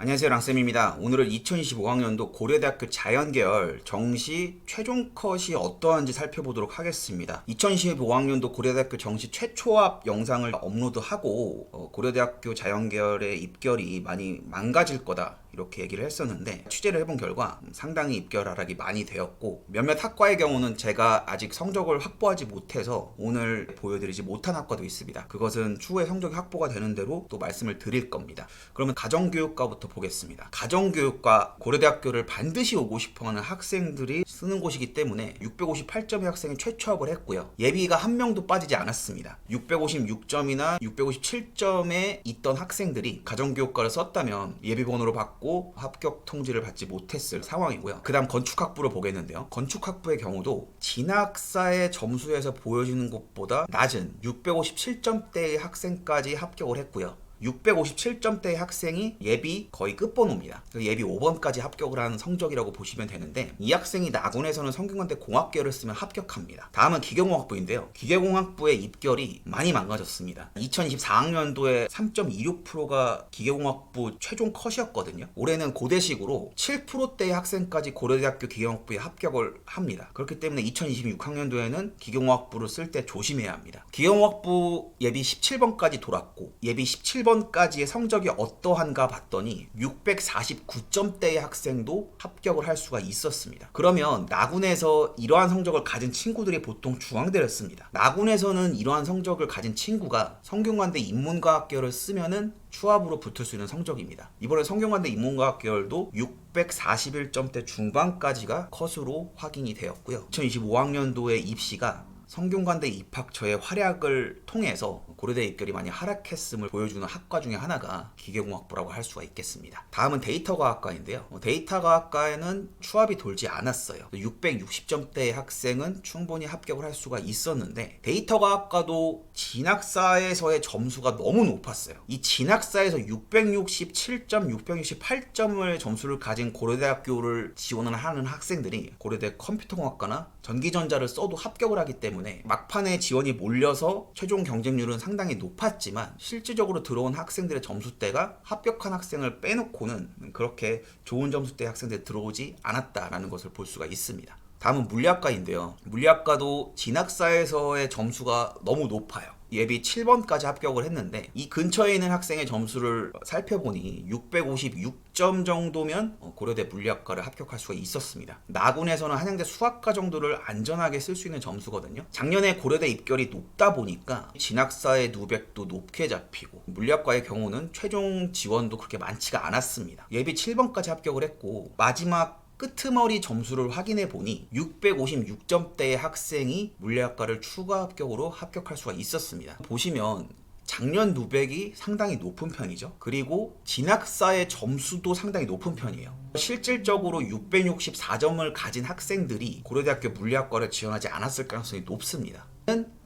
안녕하세요, 랑쌤입니다. 오늘은 2025학년도 고려대학교 자연계열 정시 최종 컷이 어떠한지 살펴보도록 하겠습니다. 2025학년도 고려대학교 정시 최초합 영상을 업로드하고 고려대학교 자연계열의 입결이 많이 망가질 거다, 이렇게 얘기를 했었는데, 취재를 해본 결과 상당히 입결 하락이 많이 되었고, 몇몇 학과의 경우는 제가 아직 성적을 확보하지 못해서 오늘 보여드리지 못한 학과도 있습니다. 그것은 추후에 성적이 확보가 되는 대로 또 말씀을 드릴 겁니다. 그러면 가정교육과부터 보겠습니다. 가정교육과 고려대학교를 반드시 오고 싶어하는 학생들이 쓰는 곳이기 때문에 658점의 학생이 최초합을 했고요. 예비가 한 명도 빠지지 않았습니다. 656점이나 657점에 있던 학생들이 가정교육과를 썼다면 예비번호를 받고 합격 통지를 받지 못했을 상황이고요. 그 다음 건축학부를 보겠는데요. 건축학부의 경우도 진학사의 점수에서 보여지는 것보다 낮은 657점대의 학생까지 합격을 했고요. 657점대의 학생이 예비 거의 끝번호입니다. 예비 5번까지 합격을 한 성적이라고 보시면 되는데, 이 학생이 나군에서는 성균관대 공학계열을 쓰면 합격합니다. 다음은 기계공학부인데요. 기계공학부의 입결이 많이 망가졌습니다. 2024학년도에 3.26%가 기계공학부 최종 컷이었거든요. 올해는 고대식으로 7%대의 학생까지 고려대학교 기계공학부에 합격을 합니다. 그렇기 때문에 2026학년도에는 기계공학부를 쓸 때 조심해야 합니다. 기계공학부 예비 17번까지 돌았고, 예비 17번까지의 성적이 어떠한가 봤더니 649점대의 학생도 합격을 할 수가 있었습니다. 그러면 나군에서 이러한 성적을 가진 친구들이 보통 중앙대를 씁니다. 나군에서는 이러한 성적을 가진 친구가 성균관대 인문과학계열을 쓰면은 추합으로 붙을 수 있는 성적입니다. 이번에 성균관대 인문과학계열도 641점대 중반까지가 컷으로 확인이 되었고요. 2025학년도의 입시가 성균관대 입학처의 활약을 통해서 고려대 입결이 많이 하락했음을 보여주는 학과 중에 하나가 기계공학부라고 할 수가 있겠습니다. 다음은 데이터과학과인데요. 데이터과학과에는 추합이 돌지 않았어요. 660점대의 학생은 충분히 합격을 할 수가 있었는데, 데이터과학과도 진학사에서의 점수가 너무 높았어요. 이 진학사에서 667점, 668점의 점수를 가진 고려대학교를 지원을 하는 학생들이 고려대 컴퓨터공학과나 전기전자를 써도 합격을 하기 때문에 막판에 지원이 몰려서 최종 경쟁률은 상당히 높았지만, 실질적으로 들어온 학생들의 점수대가 합격한 학생을 빼놓고는 그렇게 좋은 점수대 학생들이 들어오지 않았다라는 것을 볼 수가 있습니다. 다음은 물리학과인데요. 물리학과도 진학사에서의 점수가 너무 높아요. 예비 7번까지 합격을 했는데, 이 근처에 있는 학생의 점수를 살펴보니 656점 정도면 고려대 물리학과를 합격할 수가 있었습니다. 나군에서는 한양대 수학과 정도를 안전하게 쓸 수 있는 점수거든요. 작년에 고려대 입결이 높다 보니까 진학사의 누백도 높게 잡히고, 물리학과의 경우는 최종 지원도 그렇게 많지가 않았습니다. 예비 7번까지 합격을 했고, 마지막 끄트머리 점수를 확인해 보니 656점대의 학생이 물리학과를 추가 합격으로 합격할 수가 있었습니다. 보시면 작년 누백이 상당히 높은 편이죠. 그리고 진학사의 점수도 상당히 높은 편이에요. 실질적으로 664점을 가진 학생들이 고려대학교 물리학과를 지원하지 않았을 가능성이 높습니다.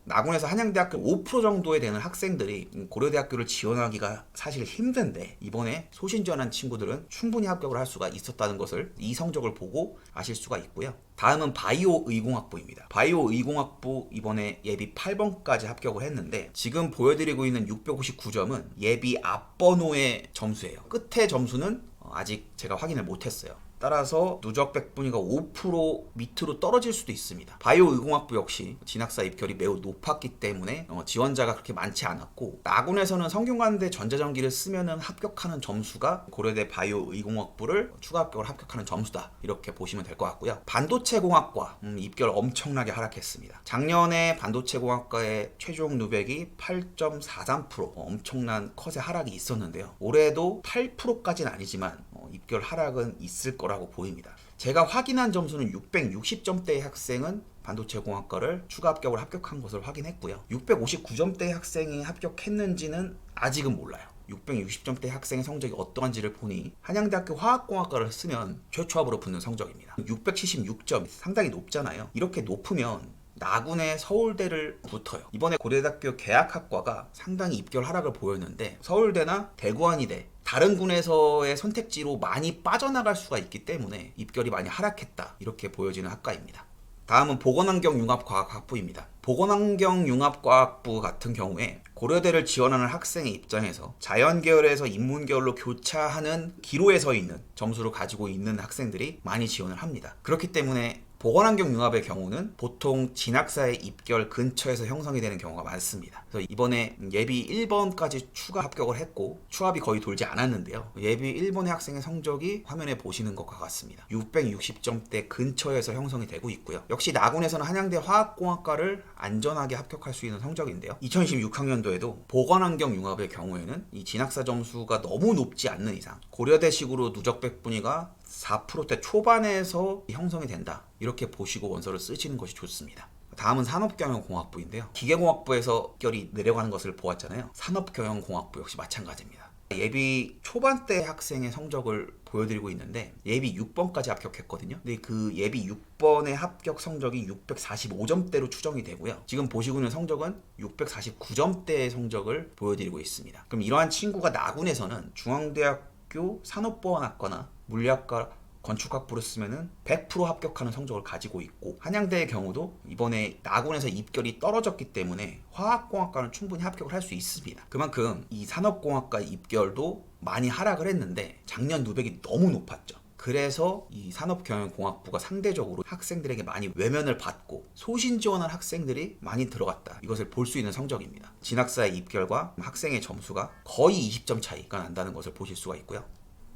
나군에서 한양대학교 5% 정도에 되는 학생들이 고려대학교를 지원하기가 사실 힘든데, 이번에 소신 지원한 친구들은 충분히 합격을 할 수가 있었다는 것을 이 성적을 보고 아실 수가 있고요. 다음은 바이오 의공학부입니다. 바이오 의공학부 이번에 예비 8번까지 합격을 했는데, 지금 보여드리고 있는 659점은 예비 앞번호의 점수예요. 끝의 점수는 아직 제가 확인을 못했어요. 따라서 누적 백분위가 5% 밑으로 떨어질 수도 있습니다. 바이오 의공학부 역시 진학사 입결이 매우 높았기 때문에 지원자가 그렇게 많지 않았고, 나군에서는 성균관대 전자전기를 쓰면은 합격하는 점수가 고려대 바이오 의공학부를 추가 합격을 합격하는 점수다, 이렇게 보시면 될 것 같고요. 반도체공학과 입결 엄청나게 하락했습니다. 작년에 반도체공학과의 최종 누백이 8.43%, 엄청난 컷의 하락이 있었는데요. 올해도 8%까지는 아니지만 입결 하락은 있을 거라고 보입니다. 제가 확인한 점수는 660점대의 학생은 반도체공학과를 추가 합격을 합격한 것을 확인했고요. 659점대의 학생이 합격했는지는 아직은 몰라요. 660점대 학생의 성적이 어떠한지를 보니 한양대학교 화학공학과를 쓰면 최초합으로 붙는 성적입니다. 676점, 상당히 높잖아요. 이렇게 높으면 나군의 서울대를 붙어요. 이번에 고려대학교 계약학과가 상당히 입결 하락을 보였는데, 서울대나 대구한의대 다른 군에서의 선택지로 많이 빠져나갈 수가 있기 때문에 입결이 많이 하락했다, 이렇게 보여지는 학과입니다. 다음은 보건환경융합과학부입니다. 보건환경융합과학부 같은 경우에 고려대를 지원하는 학생의 입장에서 자연계열에서 인문계열로 교차하는 기로에 서 있는 점수를 가지고 있는 학생들이 많이 지원을 합니다. 그렇기 때문에 보건환경융합의 경우는 보통 진학사의 입결 근처에서 형성이 되는 경우가 많습니다. 그래서 이번에 예비 1번까지 추가 합격을 했고 추합이 거의 돌지 않았는데요. 예비 1번의 학생의 성적이 화면에 보시는 것과 같습니다. 660점대 근처에서 형성이 되고 있고요. 역시 나군에서는 한양대 화학공학과를 안전하게 합격할 수 있는 성적인데요. 2026학년도에도 보건환경융합의 경우에는 이 진학사 점수가 너무 높지 않는 이상 고려대식으로 누적 백분위가 4%대 초반에서 형성이 된다. 이렇게 보시고 원서를 쓰시는 것이 좋습니다. 다음은 산업경영공학부인데요. 기계공학부에서 결이 내려가는 것을 보았잖아요. 산업경영공학부 역시 마찬가지입니다. 예비 초반대 학생의 성적을 보여드리고 있는데 예비 6번까지 합격했거든요. 근데 그 예비 6번의 합격 성적이 645점대로 추정이 되고요. 지금 보시고 있는 성적은 649점대의 성적을 보여드리고 있습니다. 그럼 이러한 친구가 나군에서는 중앙대학교 산업보안학과나 물리학과 건축학부를 쓰면은 100% 합격하는 성적을 가지고 있고 한양대의 경우도 이번에 나군에서 입결이 떨어졌기 때문에 화학공학과는 충분히 합격을 할 수 있습니다. 그만큼 이 산업공학과 입결도 많이 하락을 했는데 작년 누백이 너무 높았죠. 그래서 이 산업경영공학부가 상대적으로 학생들에게 많이 외면을 받고 소신 지원한 학생들이 많이 들어갔다. 이것을 볼 수 있는 성적입니다. 진학사의 입결과 학생의 점수가 거의 20점 차이가 난다는 것을 보실 수가 있고요.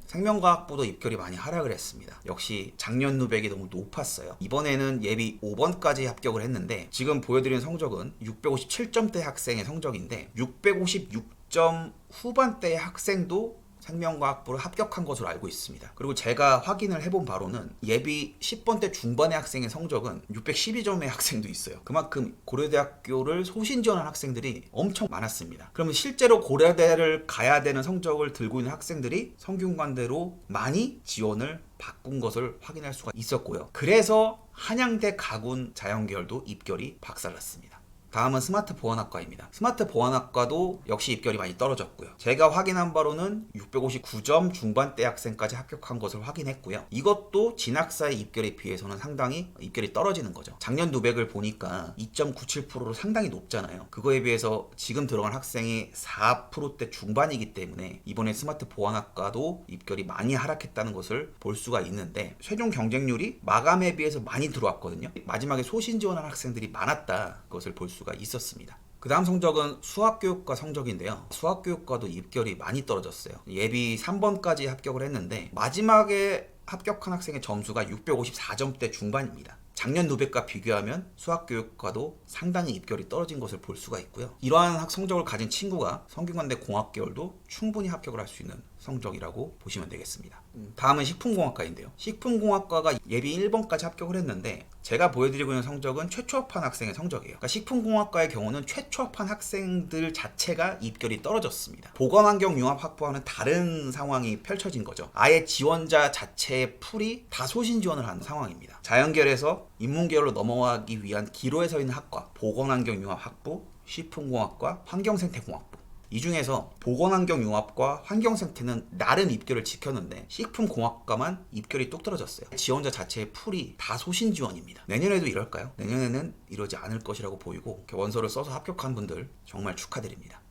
생명과학부도 입결이 많이 하락을 했습니다. 역시 작년 누백이 너무 높았어요. 이번에는 예비 5번까지 합격을 했는데 지금 보여드리는 성적은 657점대 학생의 성적인데 656점 후반대의 학생도 생명과학부를 합격한 것으로 알고 있습니다. 그리고 제가 확인을 해본 바로는 예비 10번대 중반의 학생의 성적은 612점의 학생도 있어요. 그만큼 고려대학교를 소신 지원한 학생들이 엄청 많았습니다. 그러면 실제로 고려대를 가야 되는 성적을 들고 있는 학생들이 성균관대로 많이 지원을 바꾼 것을 확인할 수가 있었고요. 그래서 한양대 가군 자연계열도 입결이 박살났습니다. 다음은 스마트 보안학과입니다. 스마트 보안학과도 역시 입결이 많이 떨어졌고요. 제가 확인한 바로는 659점 중반대 학생까지 합격한 것을 확인했고요. 이것도 진학사의 입결에 비해서는 상당히 입결이 떨어지는 거죠. 작년 누백을 보니까 2.97%로 상당히 높잖아요. 그거에 비해서 지금 들어간 학생이 4%대 중반이기 때문에 이번에 스마트 보안학과도 입결이 많이 하락했다는 것을 볼 수가 있는데 최종 경쟁률이 마감에 비해서 많이 들어왔거든요. 마지막에 소신 지원한 학생들이 많았다. 그것을 볼 수가 있었습니다. 그 다음 성적은 수학교육과 성적인데요. 수학교육과도 입결이 많이 떨어졌어요. 예비 3번까지 합격을 했는데 마지막에 합격한 학생의 점수가 654점대 중반입니다. 작년 누백과 비교하면 수학교육과도 상당히 입결이 떨어진 것을 볼 수가 있고요. 이러한 성적을 가진 친구가 성균관대 공학계열도 충분히 합격을 할 수 있는 성적이라고 보시면 되겠습니다. 다음은 식품공학과인데요. 식품공학과가 예비 1번까지 합격을 했는데 제가 보여드리고 있는 성적은 최초합한 학생의 성적이에요. 그러니까 식품공학과의 경우는 최초합한 학생들 자체가 입결이 떨어졌습니다. 보건환경융합학부와는 다른 상황이 펼쳐진 거죠. 아예 지원자 자체의 풀이 다 소신 지원을 한 상황입니다. 자연계열에서 인문계열로 넘어가기 위한 기로에 서 있는 학과 보건환경융합학부, 식품공학과, 환경생태공학부 이 중에서 보건환경융합과 환경생태는 나름 입결을 지켰는데 식품공학과만 입결이 뚝 떨어졌어요. 지원자 자체의 풀이 다 소신 지원입니다. 내년에도 이럴까요? 내년에는 이러지 않을 것이라고 보이고 원서를 써서 합격한 분들 정말 축하드립니다.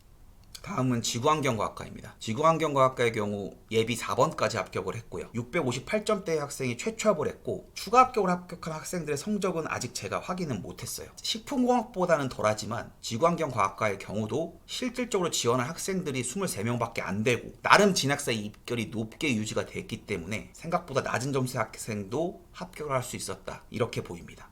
다음은 지구환경과학과입니다. 지구환경과학과의 경우 예비 4번까지 합격을 했고요. 658점대의 학생이 최초합을 했고 추가 합격을 합격한 학생들의 성적은 아직 제가 확인은 못했어요. 식품공학보다는 덜하지만 지구환경과학과의 경우도 실질적으로 지원한 학생들이 23명밖에 안 되고 나름 진학사 입결이 높게 유지가 됐기 때문에 생각보다 낮은 점수의 학생도 합격을 할 수 있었다. 이렇게 보입니다.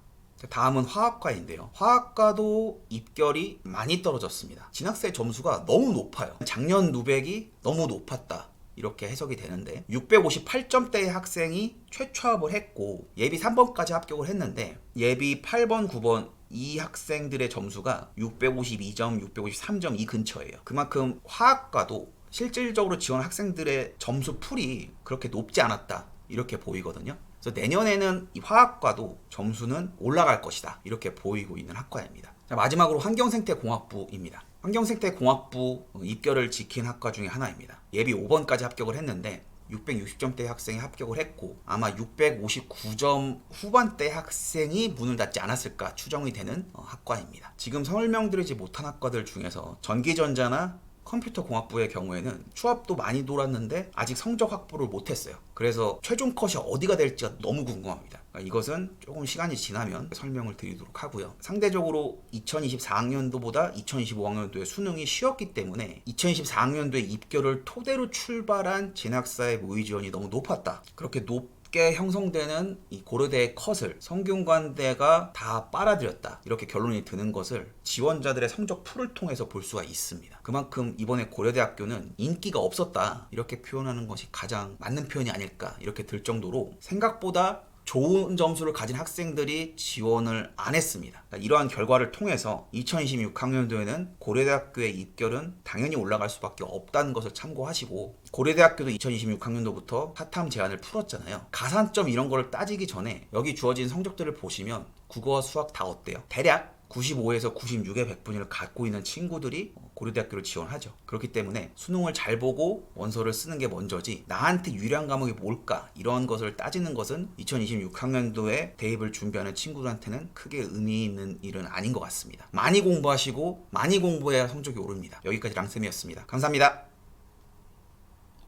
다음은 화학과인데요. 화학과도 입결이 많이 떨어졌습니다. 진학사의 점수가 너무 높아요. 작년 누백이 너무 높았다. 이렇게 해석이 되는데 658점대의 학생이 최초합을 했고 예비 3번까지 합격을 했는데 예비 8번, 9번 이 학생들의 점수가 652점, 653점 이 근처예요. 그만큼 화학과도 실질적으로 지원 학생들의 점수 풀이 그렇게 높지 않았다. 이렇게 보이거든요. 그래서 내년에는 이 화학과도 점수는 올라갈 것이다. 이렇게 보이고 있는 학과입니다. 자, 마지막으로 환경생태공학부입니다. 환경생태공학부 입결을 지킨 학과 중에 하나입니다. 예비 5번까지 합격을 했는데 660점대 학생이 합격을 했고 아마 659점 후반대 학생이 문을 닫지 않았을까 추정이 되는 학과입니다. 지금 설명드리지 못한 학과들 중에서 전기전자나 컴퓨터공학부의 경우에는 추합도 많이 돌았는데 아직 성적 확보를 못했어요. 그래서 최종 컷이 어디가 될지가 너무 궁금합니다. 그러니까 이것은 조금 시간이 지나면 설명을 드리도록 하고요. 상대적으로 2024학년도보다 2025학년도의 수능이 쉬웠기 때문에 2024학년도의 입결을 토대로 출발한 진학사의 모의 지원이 너무 높았다. 그렇게 높게 형성되는 이 고려대의 컷을 성균관대가 다 빨아들였다. 이렇게 결론이 드는 것을 지원자들의 성적 풀을 통해서 볼 수가 있습니다. 그만큼 이번에 고려대학교는 인기가 없었다. 이렇게 표현하는 것이 가장 맞는 표현이 아닐까 이렇게 들 정도로 생각보다 좋은 점수를 가진 학생들이 지원을 안 했습니다. 이러한 결과를 통해서 2026학년도에는 고려대학교의 입결은 당연히 올라갈 수밖에 없다는 것을 참고하시고 고려대학교도 2026학년도부터 사탐 제한을 풀었잖아요. 가산점 이런 거를 따지기 전에 여기 주어진 성적들을 보시면 국어와 수학 다 어때요? 대략 95에서 96의 백분위를 갖고 있는 친구들이 고려대학교를 지원하죠. 그렇기 때문에 수능을 잘 보고 원서를 쓰는 게 먼저지 나한테 유리한 과목이 뭘까 이런 것을 따지는 것은 2026학년도에 대입을 준비하는 친구들한테는 크게 의미 있는 일은 아닌 것 같습니다. 많이 공부하시고 많이 공부해야 성적이 오릅니다. 여기까지 랑쌤이었습니다. 감사합니다.